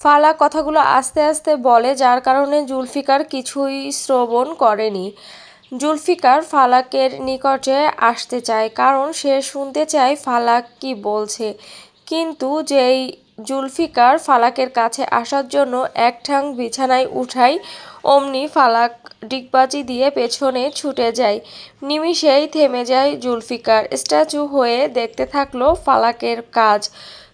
ফালাক কথাগুলো আস্তে আস্তে বলে, যার কারণে জুলফিকার কিছুই শ্রবণ করেনি। জুলফিকার ফালাকের নিকটে আসতে চায়, কারণ সে শুনতে চায় ফালাক কি বলছে। কিন্তু যেই জুলফিকার ফালাকের কাছে আসার জন্য এক ঠ্যাং বিছানায় উঠায়, অমনি ফালাক ডিগবাজি দিয়ে পেছনে ছুটে যায়। নিমিষেই থেমে যায় জুলফিকার, স্ট্যাচু হয়ে দেখতে থাকলো ফালাকের কাজ।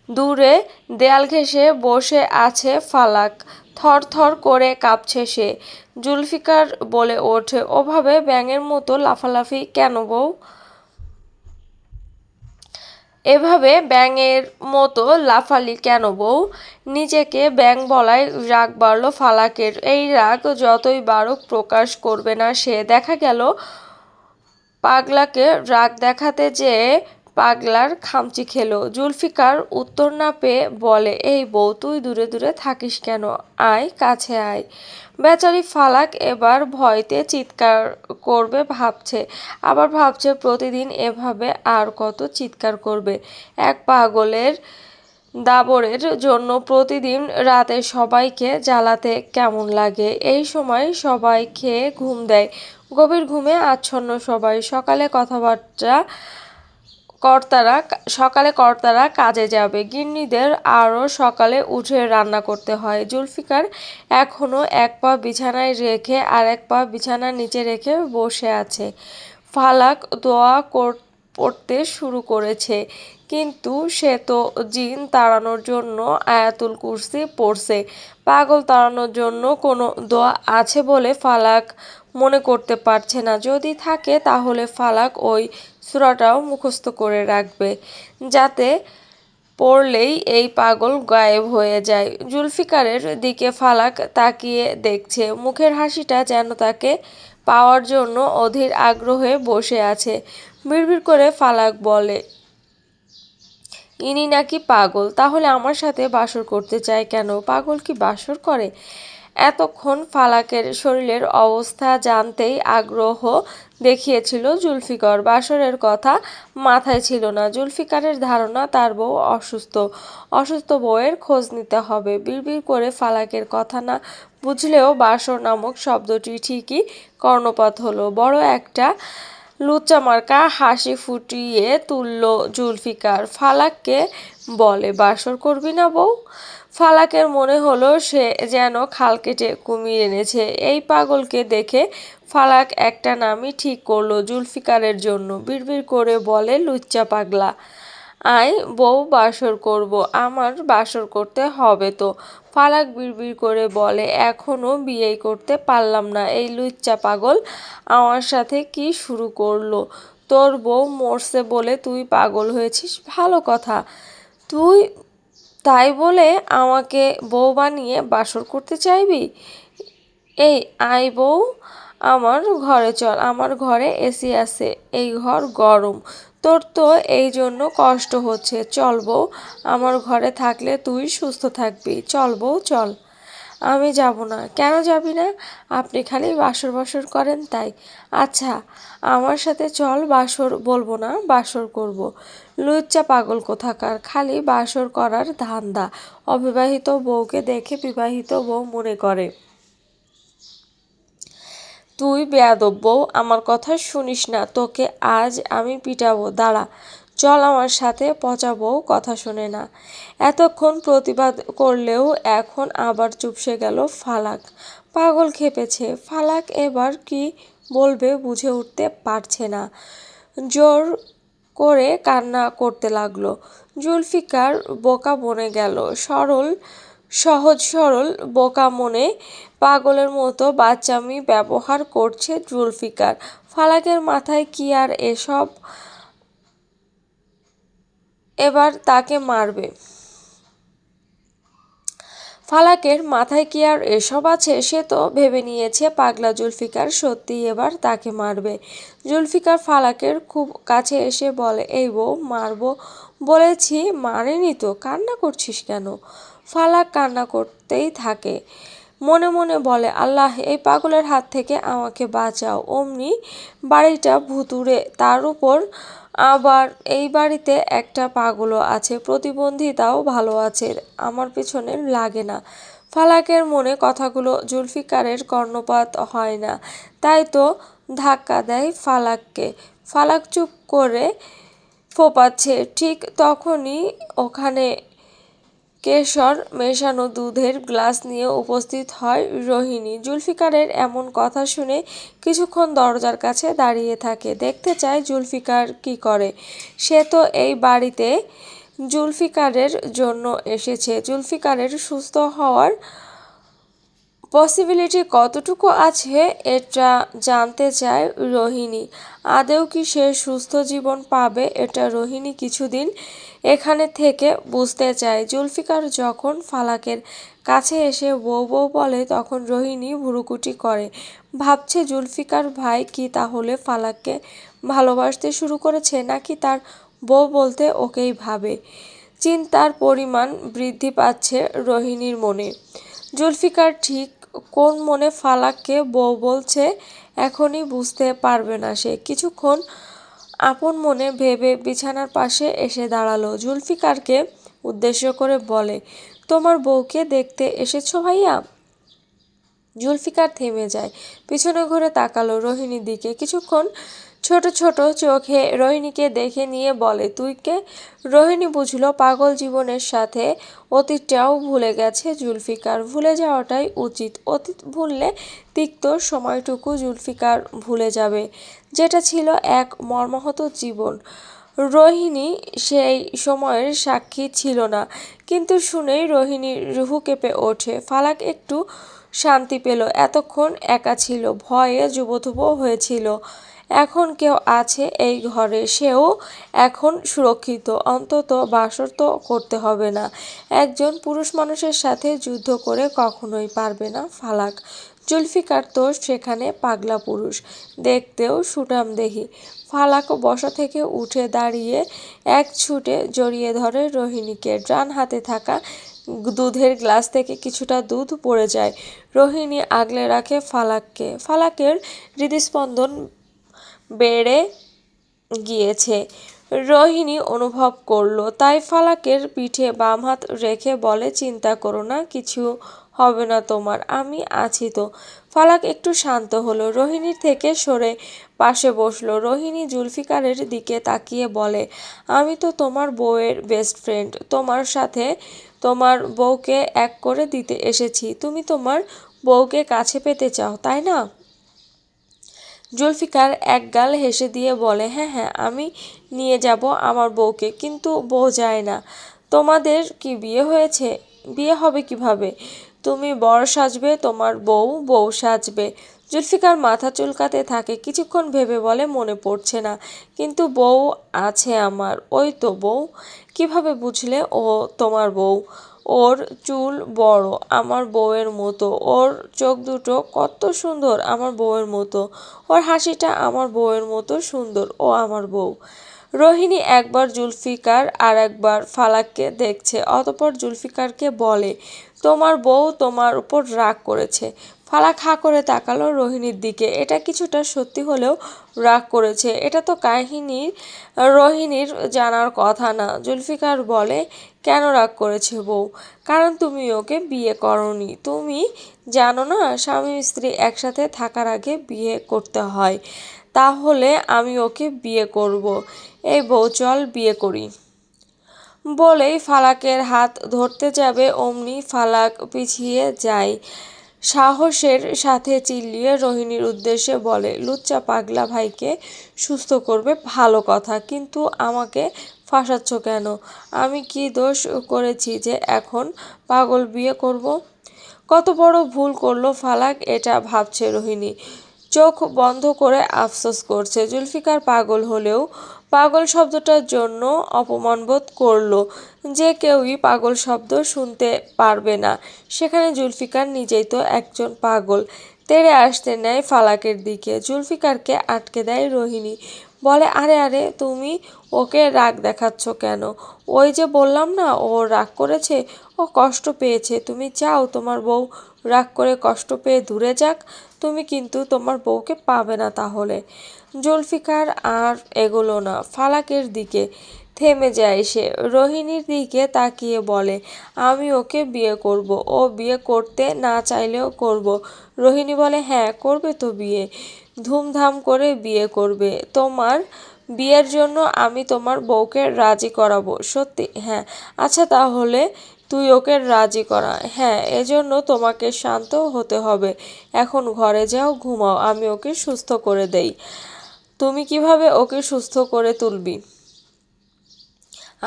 দূরে দেয়াল ঘেঁষে বসে আছে ফালাক, থরথর করে কাঁপছে সে। জুলফিকার বলে ওঠে, ওভাবে ব্যাঙের মতো লাফালাফি কেন বউ? এভাবে ব্যাঙের মতো লাফালি কেন বউ? নিজেকে ব্যাঙ বলায় রাগ বাড়ল ফালাকের। এই রাগ যতই বাড়ুক প্রকাশ করবে না সে। দেখা গেল পাগলাকে রাগ দেখাতে যেয়ে পাগলার খামচি খেলো। জুলফিকার উত্তর না পেয়ে বলে, এই বউ তুই দূরে দূরে থাকিস কেন? আয়, কাছে আয়। বেচারি ফালাক এবার ভয়তে চিৎকার করবে ভাবছে, আবার ভাবছে প্রতিদিন এভাবে আর কত চিৎকার করবে। এক পাগলের দাবরের জন্য প্রতিদিন রাতে সবাইকে জ্বালাতে কেমন লাগে। এই সময় সবাই খেয়ে ঘুম দেয়, গভীর ঘুমে আচ্ছন্ন সবাই। সকালে কর্তারা কাজে যাবে, গিন্নিদের আরও সকালে উঠে রান্না করতে হয়। জুলফিকার এখনো এক পা বিছানায় রেখে আর এক পা বিছানার নিচে রেখে বসে আছে। ফালাক দোয়া পড়তে শুরু করেছে, কিন্তু সে তো জিন তাড়ানোর জন্য আয়াতুল কুরসি পড়ছে। পাগল তাড়ানোর জন্য কোনো দোয়া আছে বলে ফালাক মনে করতে পারছে না। যদি থাকে তাহলে ফালাক ওই সূরাটাও মুখস্থ করে রাখবে, যাতে পড়লেই এই পাগল গায়েব হয়ে যায়। জুলফিকারের দিকে ফালাক তাকিয়ে দেখছে, মুখের হাসিটা যেন তাকে পাওয়ার জন্য অধীর আগ্রহে বসে আছে। বিড়বিড় করে ফালাক বলে, ইনি নাকি পাগল, তাহলে আমার সাথে বাসর করতে চায় কেন? পাগল কি বাসর করে? এতক্ষণ ফালাকের শরীরের অবস্থা জানতেই আগ্রহ দেখিয়েছিল জুলফিকার। বাসরের কথা মাথায় ছিল না। জুলফিকারের ধারণা তার বউ অসুস্থ, অসুস্থ বউয়ের খোঁজ নিতে হবে। বিড়বিড় করে ফালাকের কথা না বুঝলেও বাসর নামক শব্দটি ঠিকই কর্ণপাত হলো। বড় একটা লুচ্চামার্কা হাসি ফুটিয়ে তুলল জুলফিকার। ফালাককে বলে, বাসর করবি না বউ? ফালাকের মনে হলো সে যেন খাল কেটে কুমির এনেছে। এই পাগলকে দেখে ফালাক একটা নামই ঠিক করলো জুলফিকারের জন্য। বিড়বিড় করে বলে, লুচ্চা পাগলা, আয় বউ, বাসর করব। আমার বাসর করতে হবে তো। ফালাক বিড়বিড় করে বলে, এখনো বিয়েই করতে পারলাম না, এই লুচ্চা পাগল আমার সাথে কি শুরু করলো? তোর বউ মরছে বলে তুই পাগল হয়েছিস, ভালো কথা। তুই তাই বলে আমাকে বউ বানিয়ে বাসর করতে চাইবি? এই আয় বউ, আমার ঘরে চল, আমার ঘরে এসি আছে, এই ঘর গরম। তোর তো এই জন্য কষ্ট হচ্ছে। চল বউ, আমার ঘরে থাকলে তুই সুস্থ থাকবি। চল বউ চল। আমি যাব না। কেন যাবি না? আপনি খালি বাসর বাসর করেন তাই। আচ্ছা, আমার সাথে চল, বাসর বলবো না, বাসর করব। লুচ্চা পাগল কোথাকার, খালি বাসর করার ধান্দা। অবিবাহিত বউকে দেখে বিবাহিত বউ মনে করে। তুই বেয়াদব বউ, আমার কথা শুনিস না, তোকে আজ আমি পিটাবো, দাঁড়া। চল আমার সাথে। পচা বউ কথা শোনে না। এতক্ষণ প্রতিবাদ করলেও এখন আবার চুপসে গেল ফালাক। পাগল খেপেছে। ফালাক এবার কি বলবে বুঝে উঠতে পারছে না। জোর করে কান্না করতে লাগলো। জুলফিকার বোকা বনে গেল। সহজ সরল বোকা মনে পাগলের মতো বাচ্চামি ব্যবহার করছে জুলফিকার। ফালাকের মাথায় কি আর এসব? এবার তাকে মারবে। ফালাকের মাথায় কি আর এসব আছে? সে তো ভেবে নিয়েছে পাগলা জুলফিকার সত্যিই এবার তাকে মারবে। জুলফিকার ফালাকের খুব কাছে এসে বলে, এই বউ, মারবো বলেছি, মারেনি তো, কান্না করছিস কেন? ফালাক কান্না করতেই থাকে। মনে মনে বলে, আল্লাহ, এই পাগলের হাত থেকে আমাকে বাঁচাও। অমনি বাড়িটা ভুতুড়ে, তার উপর আবার এই বাড়িতে একটা পাগলও আছে, প্রতিবন্ধিতাও ভালো আছে, আমার পেছনে লাগে না। ফালাকের মনে কথাগুলো জুলফিকারের কর্ণপাত হয় না, তাই তো ধাক্কা দেয় ফালাককে। ফালাক চুপ করে ফোপাচ্ছে। ঠিক তখনই ওখানে কেশর মেশানো দুধের গ্লাস নিয়ে উপস্থিত হয় রোহিণী। জুলফিকারের এমন কথা শুনে কিছুক্ষণ দরজার কাছে দাঁড়িয়ে থাকে, দেখতে চায় জুলফিকার কি করে। সে তো এই বাড়িতে জুলফিকারের জন্য এসেছে। জুলফিকারের সুস্থ হওয়ার পসিবিলিটি কতটুকু আছে এটা জানতে চায় রোহিণী। আদৌ কি সে সুস্থ জীবন পাবে এটা রোহিণী কিছুদিন এখানে থেকে বুঝতে চায়। জুলফিকার যখন ফালাকের কাছে এসে বউ বউ বলে তখন রোহিণী ভুরুকুটি করে, ভাবছে জুলফিকার ভাই কি তাহলে ফালাককে ভালোবাসতে শুরু করেছে, নাকি তার বউ বলতে ওকেই ভাবে। চিন্তার পরিমাণ বৃদ্ধি পাচ্ছে রোহিণীর মনে। জুলফিকার ঠিক কোন মনে ফালাককে বউ বলছে এখনই বুঝতে পারবে না সে। কিছুক্ষণ আপন মনে ভেবে বিছানার পাশে এসে দাঁড়ালো। জুলফিকারকে উদ্দেশ্য করে বলে, তোমার বউকে দেখতে এসেছো ভাইয়া? জুলফিকার থেমে যায়, পিছনে ঘুরে তাকালো রোহিণীর দিকে। কিছুক্ষণ ছোট ছোট চোখে রোহিণীকে দেখে নিয়ে বলে, তুই কে? রোহিণী বুঝলো পাগল জীবনের সাথে অতীতটাও ভুলে গেছে জুলফিকার। ভুলে যাওয়াটাই উচিত। অতীত ভুললে তিক্ত সময়টুকু জুলফিকার ভুলে যাবে, যেটা ছিল এক মর্মাহত জীবন। রোহিণী সেই সময়ের সাক্ষী ছিল না, কিন্তু শুনেই রোহিণীর রুহু কেঁপে ওঠে। ফালাক একটু শান্তি পেল। এতক্ষণ একা ছিল, ভয়ে যুবথুবো হয়েছিল। এখন কেউ আছে এই ঘরে, সেও এখন সুরক্ষিত। অন্তত বাসর তো করতে হবে না। একজন পুরুষ মানুষের সাথে যুদ্ধ করে কখনোই পারবে না ফালাক। জুলফিকার তো সেখানে পাগলা পুরুষ, দেখতেও সুঠামদেহী। ফালাক বসা থেকে উঠে দাঁড়িয়ে এক ছুটে জড়িয়ে ধরে রোহিণীকে। ডান হাতে থাকা দুধের গ্লাস থেকে কিছুটা দুধ পড়ে যায়। রোহিণী আগলে রাখে ফালাককে। ফালাকের হৃদস্পন্দন বেড়ে গিয়েছে রোহিণী অনুভব করলো। তাই ফালাকের পিঠে বাম হাত রেখে বলে, চিন্তা করো না, কিছু হবে না তোমার, আমি আছি তো। ফালাক একটু শান্ত হলো, রোহিণীর থেকে সরে পাশে বসলো। রোহিণী জুলফিকারের দিকে তাকিয়ে বলে, আমি তো তোমার বউয়ের বেস্ট ফ্রেন্ড, তোমার সাথে তোমার বউকে এক করে দিতে এসেছি। তুমি তোমার বউকে কাছে পেতে চাও, তাই না? জুলফিকার একগাল হেসে দিয়ে বলে, হ্যাঁ হ্যাঁ, আমি নিয়ে যাব আমার বউকে, কিন্তু বউ যায় না। তোমাদের কি বিয়ে হয়েছে? বিয়ে হবে কিভাবে? তুমি বর সাজবে, তোমার বউ বউ সাজবে। জুলফিকার মাথা চুলকাতে থাকে, কিছুক্ষণ ভেবে বলে, মনে পড়ছে না, কিন্তু বউ আছে আমার। ওই তো বউ। কিভাবে বুঝলে ও তোমার বউ? ওর চুল বড় আমার বউয়ের মতো, ওর চোখ দুটো কত সুন্দর আমার বউয়ের মতো, ওর হাসিটা আমার বউয়ের মতো সুন্দর, ও আমার বউ। রোহিণী একবার জুলফিকার আর একবার ফালাককে দেখছে, অতঃপর জুলফিকারকে বলে, তোমার বউ তোমার উপর রাগ করেছে। ফালাক হাঁ করে তাকালো রোহিণীর দিকে। এটা কিছুটা সত্যি হলেও রাগ করেছে, এটা তো কাহিনী রোহিণীর জানার কথা না। জুলফিকার বলে, কেন রাগ করেছে বউ? কারণ তুমি ওকে বিয়ে করনি। তুমি জানো না স্বামী স্ত্রী একসাথে থাকার আগে বিয়ে করতে হয়? তাহলে আমি ওকে বিয়ে করব। এই বউ চল বিয়ে করি। বলেই ফালাকের হাত ধরতে যাবে, অমনি ফালাক পিছিয়ে যায়। সাহসের সাথে চিল্লিয়ে রোহিণীর উদ্দেশ্যে বলে, লুচ্চা পাগলা ভাইকে সুস্থ করবে ভালো কথা, কিন্তু আমাকে ফাঁসাচ্ছ কেন? আমি কি দোষ করেছি যে এখন পাগল বিয়ে করব? কত বড় ভুল করলো ফালাক, এটা ভাবছে রোহিণী। চোখ বন্ধ করে আফসোস করছে। জুলফিকার পাগল হলেও পাগল শব্দটার জন্য অপমানবোধ করলো। যে কেউই পাগল শব্দ শুনতে পারবে না, সেখানে জুলফিকার নিজেই তো একজন পাগল। তেড়ে আসতে নেয় ফালাকের দিকে। জুলফিকারকে আটকে দেয় রোহিণী, বলে, আরে আরে, তুমি ওকে রাগ দেখাচ্ছ কেন? ওই যে বললাম না ও রাগ করেছে, ও কষ্ট পেয়েছে। তুমি চাও তোমার বউ রাগ করে কষ্ট পেয়ে দূরে যাক? তুমি কিন্তু তোমার বউকে পাবে না তাহলে। জুলফিকার আর এগোলো না, ফালাকের দিকে থেমে যায় সে। রোহিণীর দিকে তাকিয়ে বলে, আমি ওকে বিয়ে করব। ও বিয়ে করতে না চাইলেও করব। রোহিণী বলে, হ্যাঁ করবে তো বিয়ে, ধুমধাম করে বিয়ে করবে। তোমার বিয়ের জন্য আমি তোমার বউকে রাজি করাবো। সত্যি? হ্যাঁ। আচ্ছা তাহলে তুই ওকে রাজি করা। হ্যাঁ, এজন্য তোমাকে শান্ত হতে হবে। এখন ঘরে যাও, ঘুমাও, আমি ওকে সুস্থ করে দেই। তুমি কিভাবে ওকে সুস্থ করে তুলবি?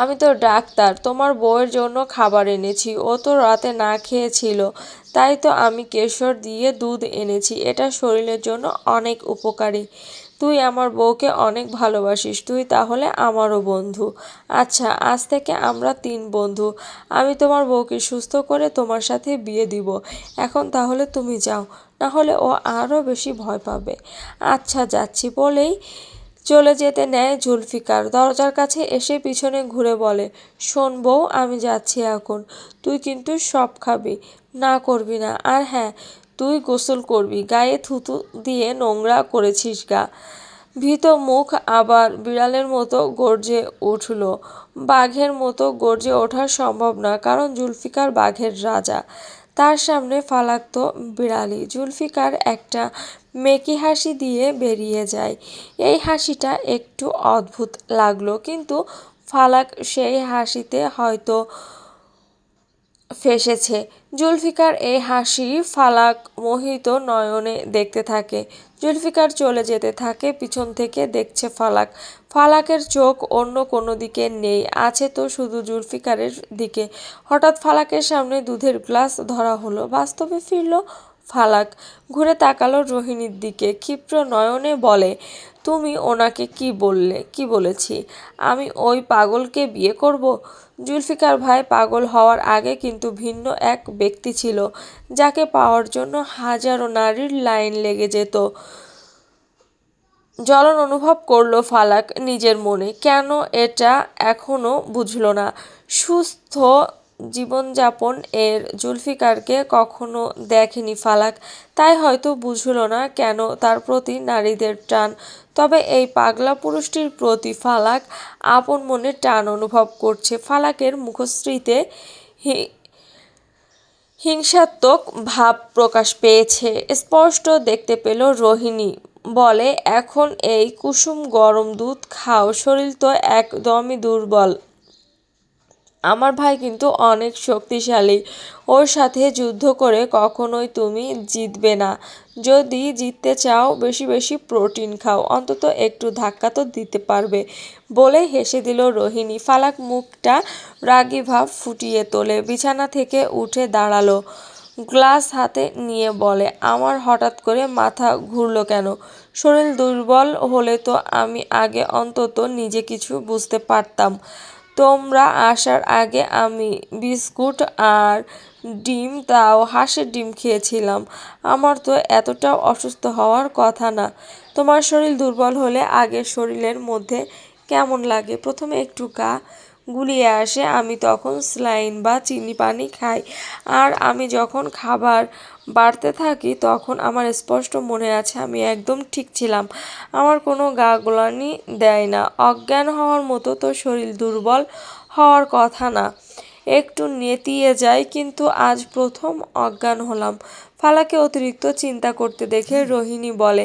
আমি তো ডাক্তার, তোমার বউয়ের জন্য খাবার এনেছি, ও তো রাতে না খেয়েছিল, তাই তো আমি কেশর দিয়ে দুধ এনেছি, এটা শরীরের জন্য অনেক উপকারী। তুই আমার বউকে অনেক ভালোবাসিস, তুই তাহলে আমারও বন্ধু। আচ্ছা, আজ থেকে আমরা 3 বন্ধু। আমি তোমার বউকে সুস্থ করে তোমার সাথে বিয়ে দিব। এখন তাহলে তুমি যাও, না হলে ও আরও বেশি ভয় পাবে। আচ্ছা যাচ্ছি বলেই চলে যেতে নেয় জুলফিকার। দরজার কাছে এসে পিছনে ঘুরে বলে, শোন বউ, আমি যাচ্ছি এখন। তুই কিন্তু সব খাবি, না করবি না। আর হ্যাঁ, তুই গোসল করবি, গায়ে থুতু দিয়ে নোংরা করেছিস গা। ভীত মুখ আবার বিড়ালের মতো গর্জে উঠল। বাঘের মতো গর্জে ওঠা সম্ভব না, কারণ জুলফিকার বাঘের রাজা। তার সামনে ফালাক তো বিড়ালি। জুলফিকার একটা মেকি হাসি দিয়ে বেরিয়ে যায়। এই হাসিটা একটু অদ্ভুত লাগলো, কিন্তু ফালাক সেই হাসিতে হয়তো ফেসেছে। জুলফিকার এই হাসি ফালাক মোহিত নয়নে দেখতে থাকে। জুলফিকার চলে যেতে থাকে, পিছন থেকে দেখছে ফালাক। ফালাকের চোখ অন্য কোনো দিকে নেই, আছে তো শুধু জুলফিকারের দিকে। হঠাৎ ফালাকের সামনে দুধের গ্লাস ধরা হলো। বাস্তবে ফিরল ফালাক। ঘুরে তাকালো রোহিণীর দিকে, ক্ষিপ্র নয়নে বলে, তুমি ওনাকে কি বলেছি? আমি ওই পাগলকে বিয়ে করব? জুলফিকার ভাই পাগল হওয়ার আগে কিন্তু ভিন্ন এক ব্যক্তি ছিল, যাকে পাওয়ার জন্য হাজারো নারীর লাইন লেগে যেত। জ্বলন অনুভব করলো ফালাক নিজের মনে। কেন এটা এখনো বুঝল না। সুস্থ জীবনযাপন এর জুলফিকারকে কখনো দেখেনি ফালাক, তাই হয়তো বুঝল না কেন তার প্রতি নারীদের টান। তবে এই পাগলা পুরুষটির প্রতি ফালাক আপন মনে টান অনুভব করছে। ফালাকের মুখশ্রীতে হিংসাত্মক ভাব প্রকাশ পেয়েছে, স্পষ্ট দেখতে পেল রোহিণী। বলে, এখন এই কুসুম গরম দুধ খাও, শরীর তো একদমই দুর্বল। আমার ভাই কিন্তু অনেক শক্তিশালী, ওর সাথে যুদ্ধ করে কখনোই তুমি জিতবে না। যদি জিততে চাও বেশি বেশি প্রোটিন খাও, অন্তত একটু ধাক্কা তো দিতে পারবে। বলে হেসে দিল রোহিণী। ফালাক মুখটা রাগী ভাব ফুটিয়ে তোলে, বিছানা থেকে উঠে দাঁড়ালো, গ্লাস হাতে নিয়ে বলে, আমার হঠাৎ করে মাথা ঘুরলো কেন? শরীর দুর্বল হলে তো আমি আগে অন্তত নিজে কিছু বুঝতে পারতাম। তোমরা আসার আগে আমি বিস্কুট আর ডিম, তাও হাঁসের ডিম খেয়েছিলাম। আমার তো এতটাও অসুস্থ হওয়ার কথা না। তোমার শরীর দুর্বল হলে আগে শরীরের মধ্যে কেমন লাগে? প্রথমে একটু গা গুলিয়ে আসে, আমি তখন স্যালাইন বা চিনি পানি খাই। আর আমি যখন খাবার বাড়তে থাকি তখন আমার স্পষ্ট মনে আছে আমি একদম ঠিক ছিলাম। আমার কোনো গা গোলানি দেয় না। অজ্ঞান হওয়ার মতো তো শরীর দুর্বল হওয়ার কথা না, একটু নেতিয়ে যায়, কিন্তু আজ প্রথম অজ্ঞান হলাম। ফালাকে অতিরিক্ত চিন্তা করতে দেখে রোহিণী বলে,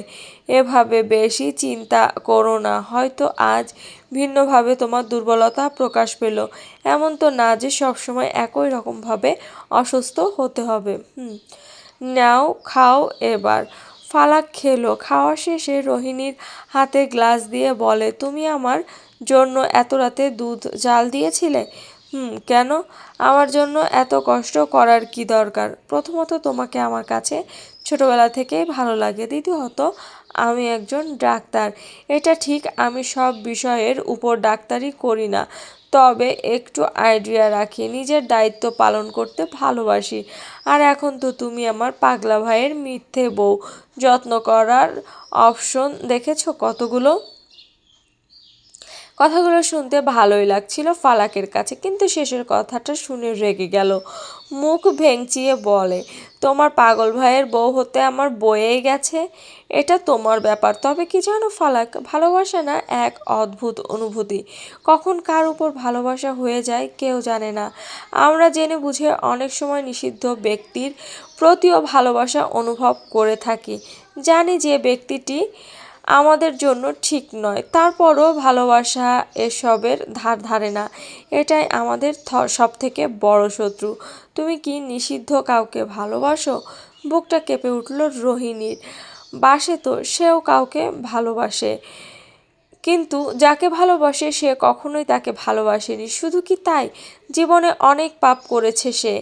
এভাবে বেশি চিন্তা করো না, হয়তো আজ ভিন্নভাবে তোমার দুর্বলতা প্রকাশ পেল। এমন তো না যে সবসময় একই রকমভাবে অসুস্থ হতে হবে। নাও খাও এবার। ফালাক খেলো। খাওয়া শেষে রোহিণীর হাতে গ্লাস দিয়ে বলে, তুমি আমার জন্য এত রাতে দুধ জাল দিয়েছিলে? কেন? আমার জন্য এত কষ্ট করার কি দরকার? প্রথমত তোমাকে আমার কাছে ছোটবেলা থেকেই ভালো লাগে, দ্বিতীয়ত আমি একজন ডাক্তার। এটা ঠিক আমি সব বিষয়ের উপর ডাক্তারি করি না, তবে একটু আইডিয়া রাখি, নিজের দায়িত্ব পালন করতে ভালোবাসি। আর এখন তো তুমি আমার পাগলা ভাইয়ের মিথ্যে বউ। যত্ন করার অপশন দেখেছো কতগুলো? কথাগুলো শুনতে ভালোই লাগছিল ফালাকের কাছে, কিন্তু শেষের কথাটা শুনে রেগে গেল। মুখ ভেঙচিয়ে বলে, তোমার পাগল ভাইয়ের বউ হতে আমার বয়েই গেছে। এটা তোমার ব্যাপার। তবে কি জানো ফালাক, ভালোবাসা না এক অদ্ভুত অনুভূতি। কখন কার উপর ভালোবাসা হয়ে যায় কেউ জানে না। আমরা জেনে বুঝে অনেক সময় নিষিদ্ধ ব্যক্তির প্রতিও ভালোবাসা অনুভব করে থাকি। জানি যে ব্যক্তিটি আমাদের জন্য ঠিক নয়, তারপরও ভালোবাসা এসবের ধার ধারে না। এটাই আমাদের সবথেকে বড় শত্রু। তুমি কি নিষিদ্ধ কাউকে ভালোবাসো? বুকটা কেঁপে উঠল রোহিণীর। বাসে তো, সেও কাউকে ভালোবাসে, কিন্তু যাকে ভালোবাসে সে কখনোই তাকে ভালোবাসেনি। শুধু কি তাই, জীবনে অনেক পাপ করেছে সে,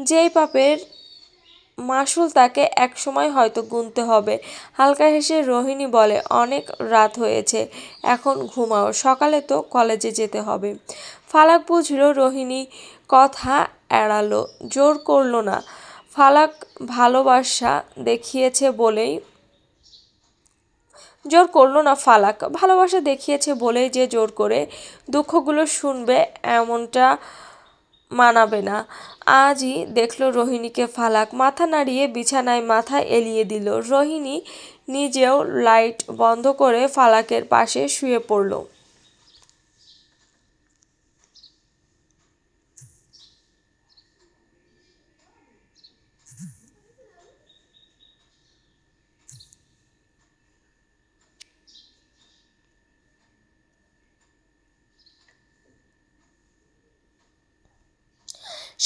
যেই পাপের মাসুল তাকে একসময় হয়তো গুনতে হবে। হালকা হেসে রোহিণী বলে, অনেক রাত হয়েছে, এখন ঘুমাও, সকালে তো কলেজে যেতে হবে। ফালাক বুঝল রোহিণী কথা এড়ালো, জোর করলো না। ফালাক ভালোবাসা দেখিয়েছে বলেই জোর করলো না ফালাক ভালোবাসা দেখিয়েছে বলেই যে জোর করে দুঃখগুলো শুনবে এমনটা মানাবে না। আজই দেখল রোহিণীকে ফালাক। মাথা নাড়িয়ে বিছানায় মাথা এলিয়ে দিল। রোহিণী নিজেও লাইট বন্ধ করে ফালাকের পাশে শুয়ে পড়ল।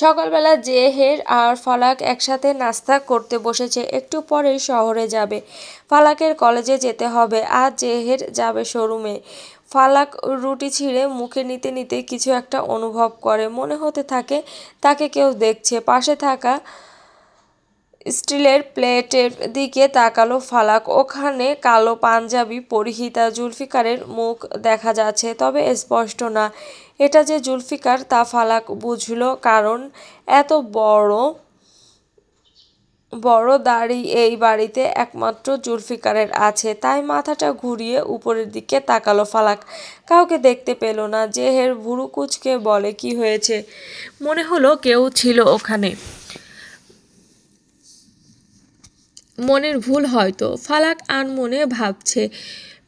সকালবেলা জেহের আর ফালাক একসাথে নাস্তা করতে বসেছে। একটু পরেই শহরে যাবে। ফালাকের কলেজে যেতে হবে। আজ জেহের যাবে শোরুমে। ফালাক রুটি ছিঁড়ে মুখে নিতে নিতে কিছু একটা অনুভব করে। মনে হতে থাকে তাকে কেউ দেখছে। পাশে থাকা স্টিলের প্লেটের দিকে তাকালো ফালাক। ওখানে কালো পাঞ্জাবি পরিহিতা জুলফিকারের মুখ দেখা যাচ্ছে, তবে স্পষ্ট না। এটা যে জুলফিকার তা ফালাক বুঝল, কারণ এত বড় বড় দাড়ি এই বাড়িতে একমাত্র জুলফিকারের আছে। তাই মাথাটা ঘুরিয়ে উপরের দিকে তাকালো ফালাক। কাউকে দেখতে পেল না। জেহের ভুরু কুঁচকে বলে, কি হয়েছে? মনে হলো কেউ ছিল ওখানে। মনের ভুল হয়তো। ফালাক আনমনে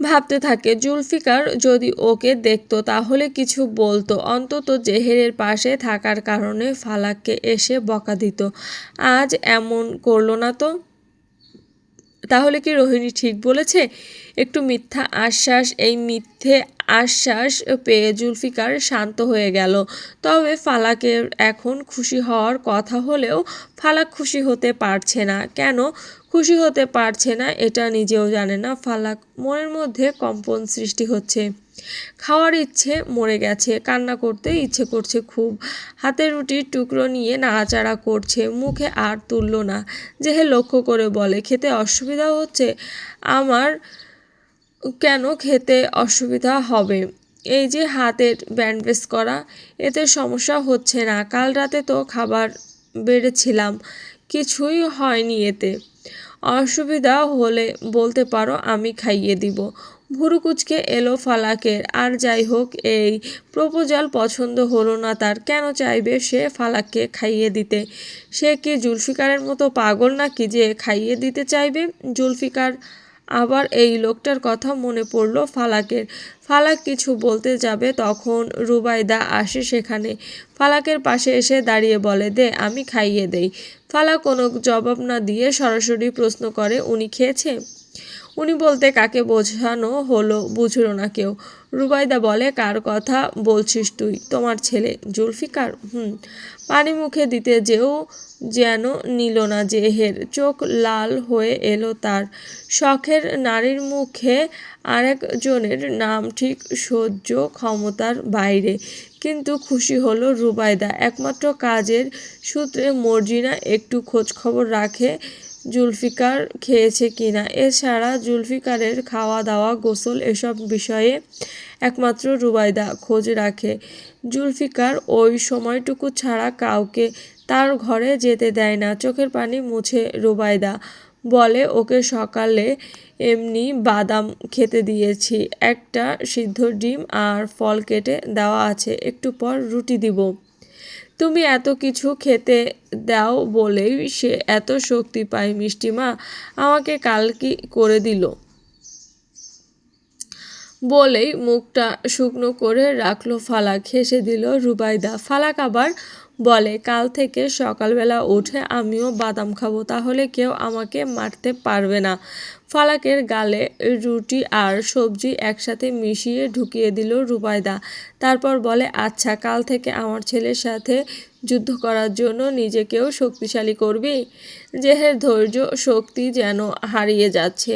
ভাবতে থাকে, জুলফিকার যদি ওকে দেখতো তাহলে কিছু বলতো, অন্তত জেহেরের পাশে থাকার কারণে ফালাককে এসে বকা দিত। আজ এমন করলো না তো। তাহলে কি রোহিণী ঠিক বলেছে? একটু মিথ্যা আশ্বাস। এই মিথ্যে আশ্বাস পেয়ে জুলফিকার শান্ত হয়ে গেল। তবে ফালাকের এখন খুশি হওয়ার কথা হলেও ফালাক খুশি হতে পারছে না। কেন খুশি হতে পারছে না এটা নিজেও জানে না। ফালাক মনের মধ্যে কম্পন সৃষ্টি হচ্ছে। খাওয়ার ইচ্ছে মরে গেছে। কান্না করতে ইচ্ছে করছে খুব। হাতে রুটির টুকরো নিয়ে নাড়াচাড়া করছে। মুখে আর তুলল না। জেহে লক্ষ্য করে বলে, খেতে অসুবিধা হচ্ছে? আমার কেন খেতে অসুবিধা হবে? এই যে হাতের ব্যান্ডেজ করা, এতে সমস্যা হচ্ছে না। কাল রাতে তো খাবার বেড়েছিলাম, কিছুই হয়নি এতে। অসুবিধা হলে বলতে পারো, আমি খাইয়ে দিব। ভুরু কুচকে এলো ফালাকের। আর যাই হোক, এই প্রপোজাল পছন্দ হলো না তার। কেন চাইবে সে ফালাককে খাইয়ে দিতে? সে কি জুলফিকারের মতো পাগল নাকি যে খাইয়ে দিতে চাইবে? জুলফিকার আবার এই লোকটার কথা মনে পড়ল ফালাকের। ফালাক কিছু বলতে যাবে তখন রুবাইদা আসে সেখানে। ফালাকের পাশে এসে দাঁড়িয়ে বলে, দে, আমি খাইয়ে দেই। ফালাক কোনো জবাব না দিয়ে সরাসরি প্রশ্ন করে, উনি খেয়েছে? উনি বলতে কাকে বোঝানো হলো বুঝল না কেউ। রুবাইদা বলে, কার কথা বলছিস তুই? তোমার ছেলে জুলফিকার? পানি মুখে দিতে যেন নিল না জেহের। চোখ লাল হয়ে এলো তার। শখের নারীর মুখে আরেকজনের নাম ঠিক সহ্য ক্ষমতার বাইরে। কিন্তু খুশি হলো রুবাইদা। একমাত্র কাজের সূত্রে মর্জিনা একটু খোঁজ খবর রাখে জুলফিকার খেয়েছে কিনা। এছাড়া জুলফিকারের খাওয়া দাওয়া, গোসল এসব বিষয়ে একমাত্র রুবাইদা খোঁজ রাখে। জুলফিকার ওই সময়টুকু ছাড়া কাউকে তার ঘরে যেতে দেয় না। চোখের পানি মুছে রুবাইদা বলে, ওকে সকালে এমনি বাদাম খেতে দিয়েছি, একটা সিদ্ধ ডিম আর ফল কেটে দেওয়া আছে, একটু পর রুটি দিব। তুমি এত কিছু খেতে দাও বলেই সে এত শক্তি পায়। মিষ্টি মা আমাকে কাল কি করে দিল বলেই মুখটা শুকনো করে রাখলো ফালাক। হেসে দিল রুবাইদা। ফালাক আবার বলে, কাল থেকে সকালবেলা উঠে আমিও বাদাম খাবো, তাহলে কেউ আমাকে মারতে পারবে না। ফালাকের গালে রুটি আর সবজি একসাথে মিশিয়ে ঢুকিয়ে দিল রুবাইদা। তারপর বলে, আচ্ছা কাল থেকে আমার ছেলের সাথে যুদ্ধ করার জন্য নিজেকেও শক্তিশালী করবি। জেহের ধৈর্য শক্তি যেন হারিয়ে যাচ্ছে,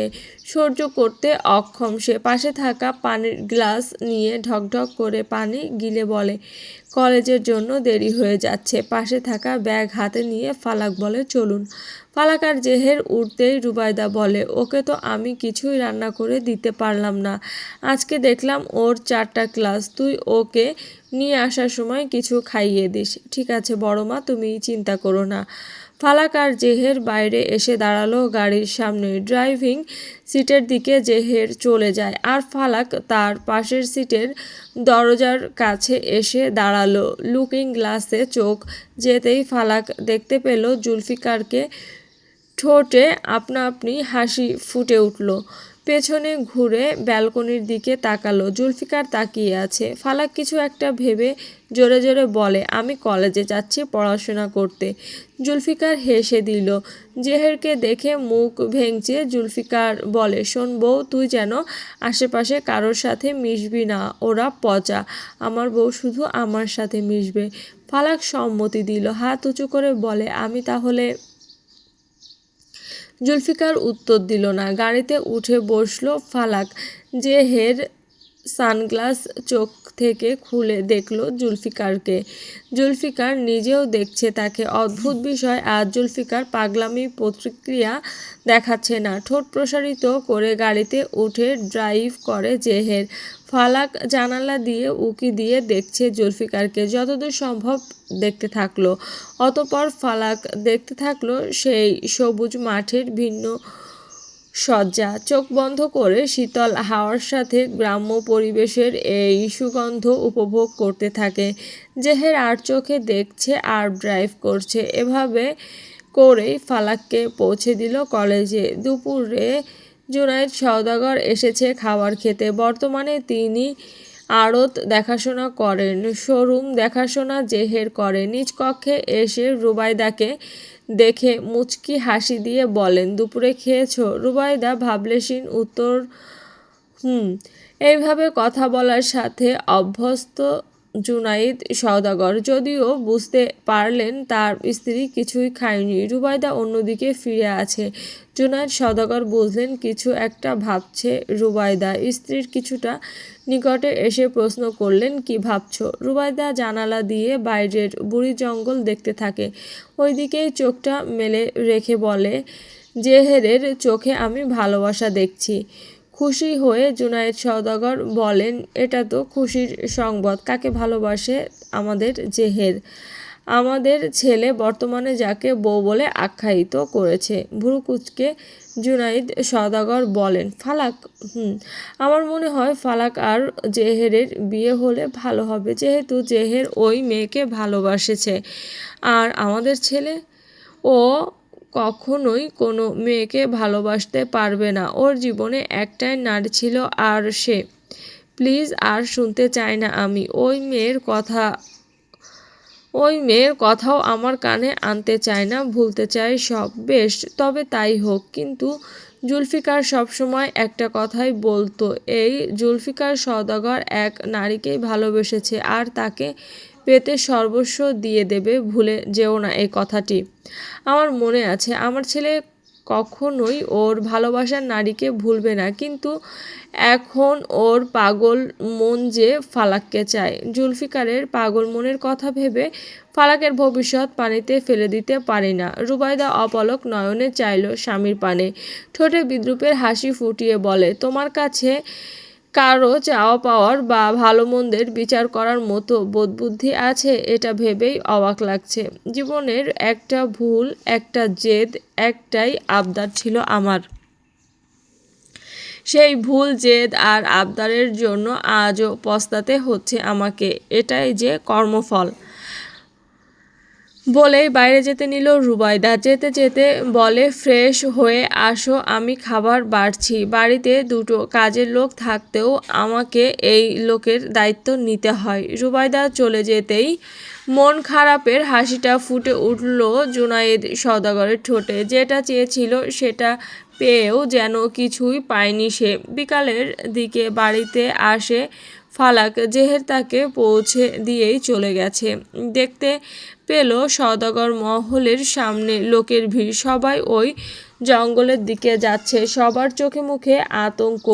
সহ্য করতে অক্ষম সে। পাশে থাকা পানির গ্লাস নিয়ে ঢকঢক করে পানি গিলে বলে, কলেজের জন্য দেরি হয়ে যাচ্ছে। পাশে থাকা ব্যাগ হাতে নিয়ে ফালাক বলে, চলুন। ফালাক আর জেহের উঠতেই রুবাইদা বলে, ওকে তো আমি কিছুই রান্না করে দিতে পারলাম না। আজকে দেখলাম ওর 4টা ক্লাস, তুই ওকে নিয়ে আসার সময় কিছু খাইয়ে দিস। ঠিক আছে বড় মা, তুমি চিন্তা করো না। ফালাক আর জেহের বাইরে এসে দাঁড়ালো গাড়ির সামনে। ড্রাইভিং সিটের দিকে জেহের চলে যায় আর ফালাক তার পাশের সিটের দরজার কাছে এসে দাঁড়ালো। লুকিং গ্লাসে চোখ যেতেই ফালাক দেখতে পেল জুলফিকারকে। ঠোঁটে আপনা আপনি হাসি ফুটে উঠল। পেছনে ঘুরে ব্যালকনির দিকে তাকালো। জুলফিকার তাকিয়ে আছে। ফালাক কিছু একটা ভেবে জোরে জোরে বলে, আমি কলেজে যাচ্ছি পড়াশোনা করতে। জুলফিকার হেসে দিল। জেহেরকে দেখে মুখ ভেঙচে জুলফিকার বলে, শোন বউ, তুই যেন আশেপাশে কারোর সাথে মিশবি না, ওরা পচা। আমার বউ শুধু আমার সাথে মিশবে। ফালাক সম্মতি দিল, হাত উঁচু করে বলে, আমি তাহলে। জুলফিকার উত্তর দিল না। গাড়িতে উঠে বসলো ফালাক। জেহের সানগ্লাস চোখ থেকে খুলে দেখলো জুলফিকারকে। জুলফিকার নিজেও দেখছে তাকে। অদ্ভুত বিষয়, আজ জুলফিকার পাগলামি প্রতিক্রিয়া দেখাচ্ছে না। ঠোঁট প্রসারিত করে গাড়িতে উঠে ড্রাইভ করে জেহের। ফালাক জানালা দিয়ে উকি দিয়ে দেখছে জুলফিকারকে। যতদূর সম্ভব দেখতে থাকলো। অতঃপর ফালাক দেখতে থাকলো সেই সবুজ মাঠের ভিন্ন সজ্জা। চোখ বন্ধ করে শীতল হাওয়ার সাথে গ্রাম্য পরিবেশের এই সুগন্ধ উপভোগ করতে থাকে। জেহের আর চোখে দেখছে আর ড্রাইভ করছে। এভাবে করেই ফালাককে পৌঁছে দিল কলেজে। দুপুরে জুনায়েদ সওদাগর এসেছে খাবার খেতে। বর্তমানে তিনি আড়ত দেখাশোনা করেন, শোরুম দেখাশোনা জেহের করে। নিজ কক্ষে এসে রুবাইদাকে দেখে মুচকি হাসি দিয়ে বলেন, দুপুরে খেয়েছো? রুবাইদা ভাবলেশীন উত্তর, এইভাবে কথা বলার সাথে অভ্যস্ত জুনাইদ সওদাগর। যদিও বুঝতে পারলেন তার স্ত্রী কিছুই খায়নি। রুবাইদা অন্যদিকে ফিরে আছে। জুনাইদ সওদাগর বুঝলেন কিছু একটা ভাবছে রুবাইদা। স্ত্রীর কিছুটা নিকটে এসে প্রশ্ন করলেন, কি ভাবছো? রুবাইদা জানালা দিয়ে বাইরের বুড়ি জঙ্গল দেখতে থাকে। ওইদিকেই চোখটা মেলে রেখে বলে, জেহেরের চোখে আমি ভালোবাসা দেখছি। খুশি হয়ে জুনায়েদ সওদাগর বলেন, এটা তো খুশির সংবাদ। কাকে ভালোবাসে আমাদের জেহের? আমাদের ছেলে বর্তমানে যাকে বউ বলে আখ্যায়িত করেছে। ভুরু কুঁচকে জুনাইদ সওদাগর বলেন, ফালাক? আমার মনে হয় ফালাক আর জেহেরের বিয়ে হলে ভালো হবে, যেহেতু জেহের ওই মেয়েকে ভালোবাসেছে। আর আমাদের ছেলে, ও কখনোই কোনো মেয়েকে ভালোবাসতে পারবে না। ওর জীবনে একটাই নারী ছিল আর সে। প্লিজ, আর শুনতে চাই না আমি ওই মেয়ের কথাও আমার কানে আনতে চাই না, ভুলতে চাই সব। বেশ, তবে তাই হোক। কিন্তু জুলফিকার সবসময় একটা কথাই বলতো, এই জুলফিকার সওদাগর এক নারীকেই ভালোবেসেছে আর তাকে পেতে সর্বস্ব দিয়ে দেবে। ভুলে যেও না এই কথাটি। আমার মনে আছে, আমার ছেলে কখনোই ওর ভালোবাসার নারীকে ভুলবে না। কিন্তু এখন ওর পাগল মন যে ফালাককে চায়। জুলফিকারের পাগল মনের কথা ভেবে ফালাকের ভবিষ্যৎ পানিতে ফেলে দিতে পারি না। রুবাইদা অপলক নয়নে চাইল স্বামীর পানে। ঠোঁটে বিদ্রুপের হাসি ফুটিয়ে বলে, তোমার কাছে কারো চাওয়া পাওয়ার বা ভালো মন্দের বিচার করার মতো বোধবুদ্ধি আছে? এটা ভেবেই অবাক লাগছে। জীবনের একটা ভুল, একটা জেদ, একটাই আবদার ছিল আমার। সেই ভুল, জেদ আর আবদারের জন্য আজও পস্তাতে হচ্ছে আমাকে। এটাই যে কর্মফল। বলেই বাইরে যেতে নিল রুবাইদা। যেতে যেতে বলে, ফ্রেশ হয়ে আসো, আমি খাবার বাড়ছি। বাড়িতে দুটো কাজের লোক থাকতেও আমাকে এই লোকের দায়িত্ব নিতে হয়। রুবাইদা চলে যেতেই মন খারাপের হাসিটা ফুটে উঠল জুনায়েদ সওদাগরের ঠোঁটে। যেটা চেয়েছিল সেটা পেয়েও যেন কিছুই পায়নি সে। বিকালের দিকে বাড়িতে আসে ফালাক। জেহের তাকে পৌঁছে দিয়েই চলে গেছে। দেখতে পেল সওদাগর মহলের সামনে লোকের ভিড়। সবাই ওই জঙ্গলের দিকে যাচ্ছে। সবার চোখে মুখে আতঙ্ক।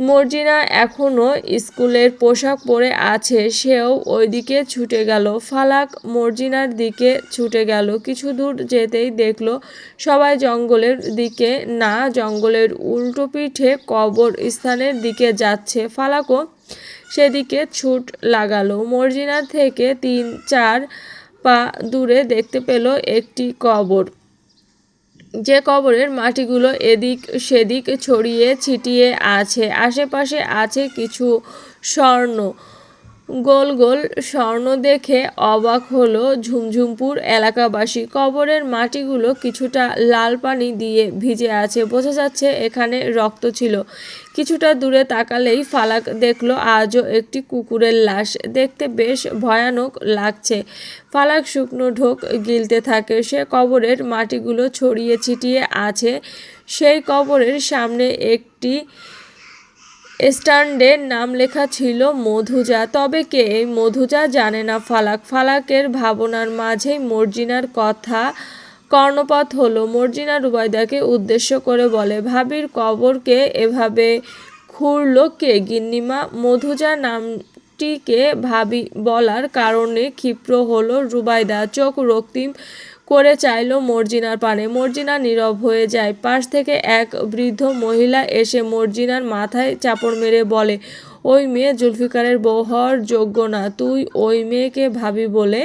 মর্জিনা এখনো স্কুলের পোশাক পরে আছে, সেও ওইদিকে ছুটে গেল। ফালাক মর্জিনার দিকে ছুটে গেল। কিছু দূর যেতেই দেখলো সবাই জঙ্গলের দিকে না, জঙ্গলের উল্টো পিঠে কবর স্থানের দিকে যাচ্ছে। ফালাকও সেদিকে ছুট লাগালো। মর্জিনার থেকে 3-4 পা দূরে দেখতে পেল একটি কবর, যে কবরের মাটিগুলো এদিক সেদিক ছড়িয়ে ছিটিয়ে আছে। আশেপাশে আছে কিছু স্বর্ণ। গোল গোল স্বর্ণ দেখে অবাক হলো ঝুমঝুমপুর এলাকাবাসী। কবরের মাটিগুলো কিছুটা লাল পানি দিয়ে ভিজে আছে, বোঝা যাচ্ছে এখানে রক্ত ছিল। কিছুটা দূরে তাকালেই ফালাক দেখলো আজও একটি কুকুরের লাশ। দেখতে বেশ ভয়ানক লাগছে। ফালাক শুকনো ঢোক গিলতে থাকে। সে কবরের মাটিগুলো ছড়িয়ে ছিটিয়ে আছে। সেই কবরের সামনে একটি স্ট্যান্ডে নাম লেখা ছিল মধুজা। তবে কে এই মধুজা জানে না ফালাক। ফালাকের ভাবনার মাঝেই মর্জিনার কথা কর্ণপাত হলো। মর্জিনা রুবাইদাকে উদ্দেশ্য করে বলে, ভাবির কবরকে এভাবে খুঁড়ল কে গিন্নিমা? মধুজা নামটিকে ভাবি বলার কারণে ক্ষিপ্র হলো রুবাইদা। চোখ রক্তিম করে চাইল মর্জিনার পানে। মর্জিনা নীরব হয়ে যায়। পাশ থেকে এক বৃদ্ধ মহিলা এসে মর্জিনার মাথায় চাপড় মেরে বলে, ওই মেয়ে জুলফিকারের বউ হওয়ার যোগ্য না। তুই ওই মেয়েকে ভাবি বলে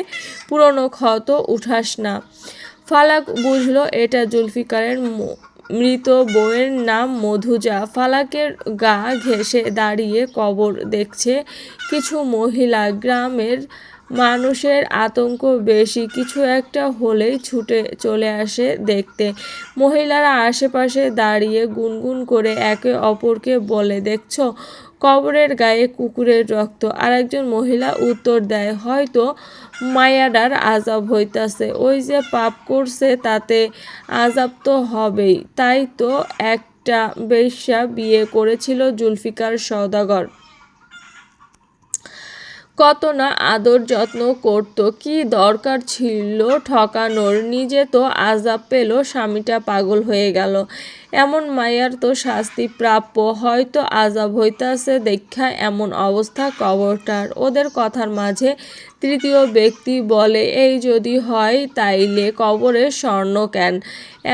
পুরনো ক্ষত উঠাস না। ফালাক বুঝলো এটা জুলফিকারের মৃত বউয়ের নাম মধুজা। ফালাকের গা ঘেঁষে দাঁড়িয়ে কবর দেখছে কিছু মহিলা। গ্রামের মানুষের আতঙ্ক বেশি, কিছু একটা হলেই ছুটে চলে আসে দেখতে। মহিলারা আশেপাশে দাঁড়িয়ে গুনগুন করে একে অপরকে বলে, দেখছো কবরের গায়ে কুকুরের রক্ত? আরেকজন মহিলা উত্তর দেয়, হয়তো মায়াডার আজাব হইতাছে। ওই যে পাপ করছে তাতে আজাব তো হবেই। তাই তো একটা বেশ্যা বিয়ে করেছিল জুলফিকার সওদাগর। কত না আদর যত্ন করত, কি দরকার ছিল ঠকানোর? নিজে তো আজাব পেল, স্বামীটা পাগল হয়ে গেল। এমন মায়ার তো শাস্তি প্রাপ্য। হয়তো আজাব হইতাছে দেখা এমন অবস্থা কবরটার। ওদের কথার মাঝে তৃতীয় ব্যক্তি বলে, এই যদি হয় তাইলে কবরে স্বর্ণ কেন?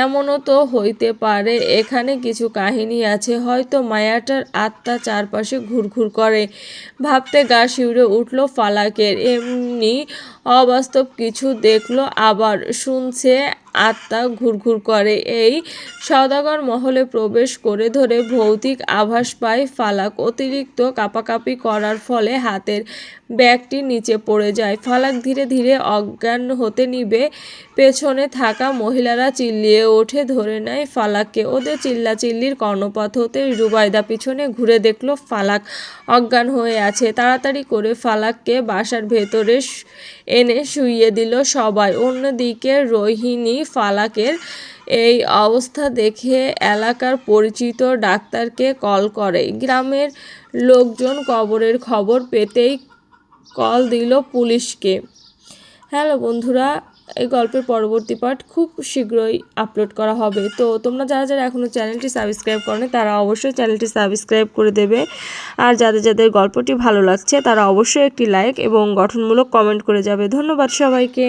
এমনও তো হইতে পারে এখানে কিছু কাহিনী আছে। হয়তো মায়াটার আত্মা চারপাশে ঘুরঘুর করে। ভাবতে গা শিউরে উঠল ফালাকের। এমনি অবাস্তব কিছু দেখলো, আবার শুনছে আত্মা ঘুরঘুর করে। এই সওদাগর মহলে প্রবেশ করে ধরে ভৌতিক আভাস পায় ফালাক। অতিরিক্ত কাঁপাকাঁপি করার ফলে হাতের ব্যাগটি নিচে পড়ে যায়। ফালাক ধীরে ধীরে অজ্ঞান হতে নিবে। পেছনে থাকা মহিলারা চিল্লিয়ে ওঠে, ধরে নেয় ফালাককে। ওদের চিল্লাচিল্লির কর্ণপাত হতে রুবাইদা পিছনে ঘুরে দেখলো ফালাক অজ্ঞান হয়ে আছে। তাড়াতাড়ি করে ফালাককে বাসার ভেতরে এনে শুইয়ে দিল সবাই। অন্যদিকে রোহিণী ফালাকের এই অবস্থা দেখে এলাকার পরিচিত ডাক্তারকে কল করে। গ্রামের লোকজন কবরের খবর পেতেই কল দিল পুলিশকে। হ্যালো বন্ধুরা, এই গল্পের পরবর্তী পার্ট খুব শীঘ্রই আপলোড করা হবে। তো তোমরা যারা যারা এখনও চ্যানেলটি সাবস্ক্রাইব করনি তারা অবশ্যই চ্যানেলটি সাবস্ক্রাইব করে দেবে। আর যাদের যাদের গল্পটি ভালো লাগছে তারা অবশ্যই একটি লাইক এবং গঠনমূলক কমেন্ট করে যাবে। ধন্যবাদ সবাইকে।